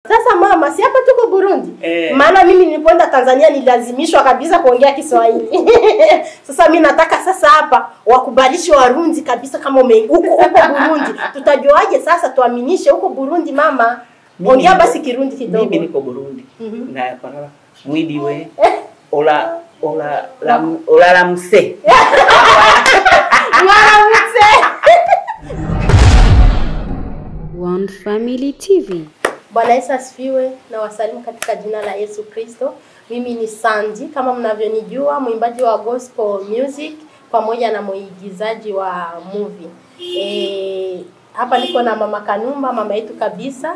Sasa mama, si hapa tuko Burundi. Maana mimi nilipoenda Tanzania nilazimishwa kabisa kuongea Kiswahili. Sasa mimi nataka sasa hapa wakubalishe Warundi kabisa kama huko Burundi. Tutajuaje sasa tuaminishe huko Burundi mama? Ongea basi Kirundi kidogo. Mimi niko Burundi. Na kwa mwidi we ola ramse. One Family TV. Bwana Yesu asifiwe, na wasalimu katika jina la Yesu Kristo. Mimi ni Sandy, kama mnavyonijua, mwimbaji wa gospel music pamoja na mwigizaji wa movie. Hapa niko na Mama Kanumba, mama yetu kabisa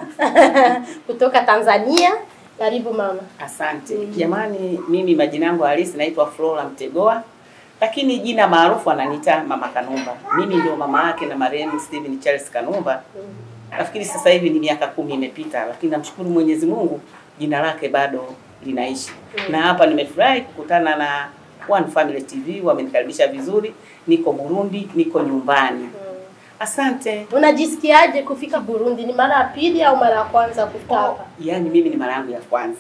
kutoka Tanzania. Karibu mama. Asante. Jamani, mimi majina yangu halisi naitwa Flora Mtegoa, lakini jina maarufu ananiita Mama Kanumba. Mimi ndio mama yake na marehemu Steven Charles Kanumba. Nafikiri sasa hivi ni miaka 10 imepita, lakini namshukuru Mwenyezi Mungu jina lake bado linaishi. Na hapa nimefurahi kukutana na One Family TV, wamenikaribisha vizuri. Niko Burundi, niko nyumbani. Asante. Unajisikiaje kufika Burundi? Ni mara ya pili au mara ya kwanza kufika hapa? Yaani mimi ni mara yangu ya kwanza.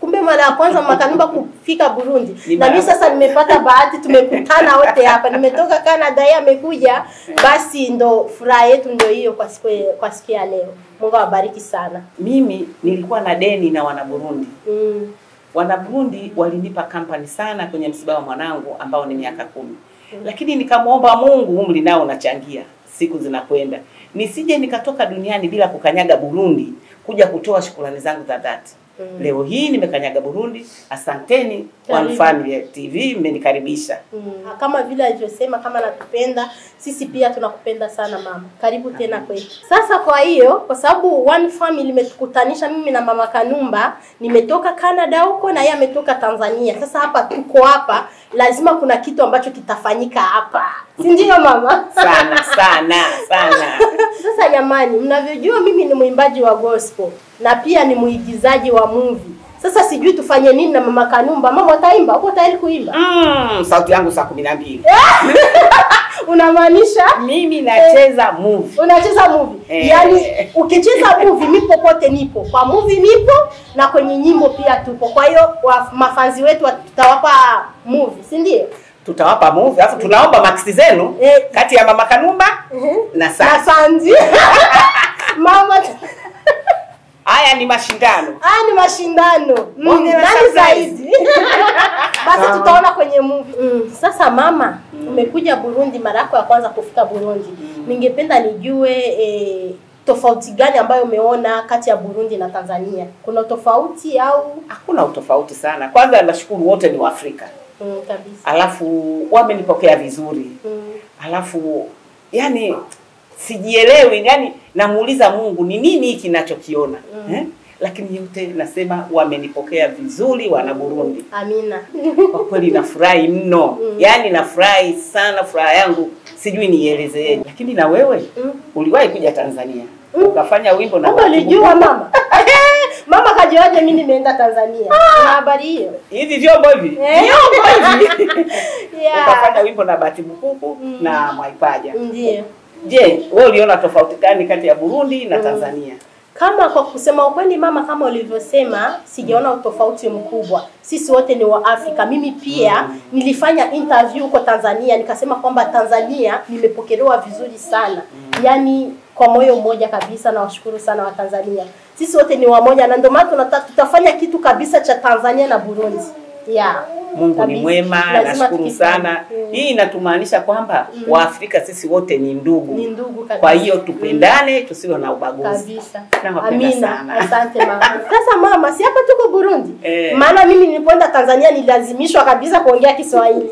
Kumbe mara ya kwanza Mama Kanumba kufika Burundi. Na mimi sasa nimepata bahati, tumekutana wote hapa. Nimetoka Canada, yeye amekuja. Basi ndo furaha yetu ndio hiyo kwa siku ya leo. Mungu awabariki sana. Mimi nilikuwa na deni na wana Burundi. Wana Burundi walinipa kampani sana kwenye msiba wa mwanangu ambao ni miaka 10. Lakini nikamuomba Mungu, umri nao unachangia, siku zinakwenda, nisije nikatoka duniani bila kukanyaga Burundi kuja kutoa shukrani zangu za dhati. Leo hii nimekanyaga Burundi. Asanteni One Family TV, mmenikaribisha. Kama vile alivyosema, kama natupenda, sisi pia tunakupenda sana mama. Karibu tena kwetu. Sasa kwa hiyo, kwa sababu One Family imetukutanisha mimi na Mama Kanumba, nimetoka Canada huko na yeye ametoka Tanzania. Sasa hapa tuko hapa, lazima kuna kitu ambacho kitafanyika hapa. Si ndio mama? Sana. Sasa jamani, mnavyojua mimi ni mwimbaji wa gospel na pia ni muigizaji wa movie. Sasa sijui tufanye nini na Mama Kanumba. Mama utaimba? Uko tayari kuimba? Sauti yangu saa 12. Unamaanisha? Mimi nacheza movie. Unacheza movie? Yaani ukicheza movie mimi popote nipo. Kwa movie nipo na kwenye nyimbo pia tupo. Kwa hiyo mafanzi wetu tutawapa movie, si ndio? Tutawapa movie. Alafu tunaomba maksi zenu kati ya Mama Kanumba na Sandy. Mama haya ni mashindano. Ni mashindano. Nani zaidi? Basi tutaona kwenye movie. Sasa mama, umekuja Burundi mara yako ya kwanza kufika Burundi. Ningependa nijue tofauti gani ambayo umeona kati ya Burundi na Tanzania? Kuna tofauti au? Hakuna utofauti sana. Kwanza nashukuru wote ni Waafrika. Kabisa. Alafu wamenipokea vizuri. Alafu yani sijielewi, yani namuuliza Mungu ni nini hiki ninachokiona. Lakini yote nasema wamenipokea vizuri wana Burundi. Amina. Kwa kweli nafurahi mno. Yani nafurahi sana, furaha yangu sijui nielezeje. Lakini na wewe uliwahi kuja Tanzania ukafanya wimbo na ulijua mama? Mama kajuaje mimi nimeenda Tanzania? Una habari hiyo? Hivi vyombo hivi. Ukafanya wimbo na Bahati Bukuku na Mwaipaja. Ndio. Je, wewe uliona tofauti gani kati ya Burundi na Tanzania? Kama kwa kusema ukweli mama, kama ulivyosema, sijaona utofauti mkubwa. Sisi wote ni wa Afrika. Mimi pia nilifanya interview huko Tanzania, nikasema kwamba Tanzania nimepokelewa vizuri sana. Yaani kwa moyo mmoja kabisa, na washukuru sana wa Tanzania. Sisi wote ni wamoja, na ndio maana tutafanya kitu kabisa cha Tanzania na Burundi. Mungu kabisa. Ni mwema, nashukuru sana. Hii inatumaanisha kwamba Waafrika sisi wote ni ndugu. Ni ndugu kabisa. Kwa hiyo tupendane, tusiwe na ubaguzi. Kabisa. Amina sana. Asante mama. Sasa mama, si hapa tuko Burundi? Maana mimi nilipoenda Tanzania nilazimishwa kabisa kuongea Kiswahili.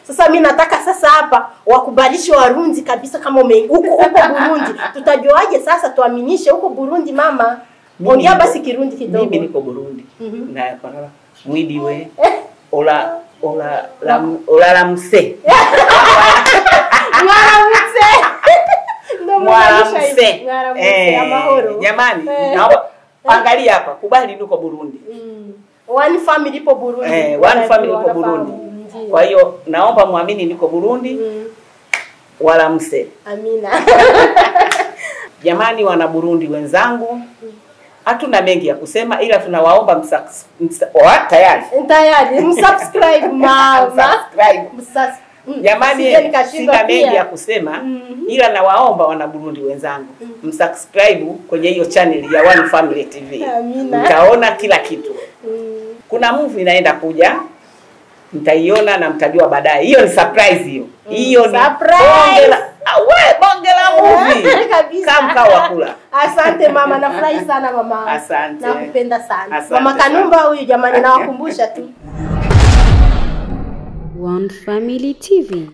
Sasa mimi nataka sasa hapa wakubalishe Warundi kabisa kama huko Burundi. Tutajuaje sasa tuaminishe huko Burundi mama? Ongea basi Kirundi kidogo. Mimi niko Burundi. Na kwa mwidi we ola ramse. Mwaramse. Jamani, naomba angalia hapa, kubali niko Burundi. One Family ipo Burundi. One Family ipo Burundi. Kwa hiyo naomba muamini niko Burundi. Waramse. Amina. Jamani wana Burundi wenzangu, Hatuna mengi ya kusema, ila tunawaomba tayari msubscribe mama. Jamani, sina mengi ya kusema, ila nawaomba wana Burundi wenzangu, msubscribe kwenye hiyo channel ya One Family TV. Mtaona kila kitu. Kuna movie inaenda kuja, mtaiona na mtajua baadaye. Hiyo ni surprise hiyo. Hiyo ni surprise. Bonge la movie. Kama kawa kula. Asante mama, nafurahi sana mama. Asante. Nakupenda sana. Asante Mama Kanumba huyu jamani, nawakumbusha tu. One Family TV.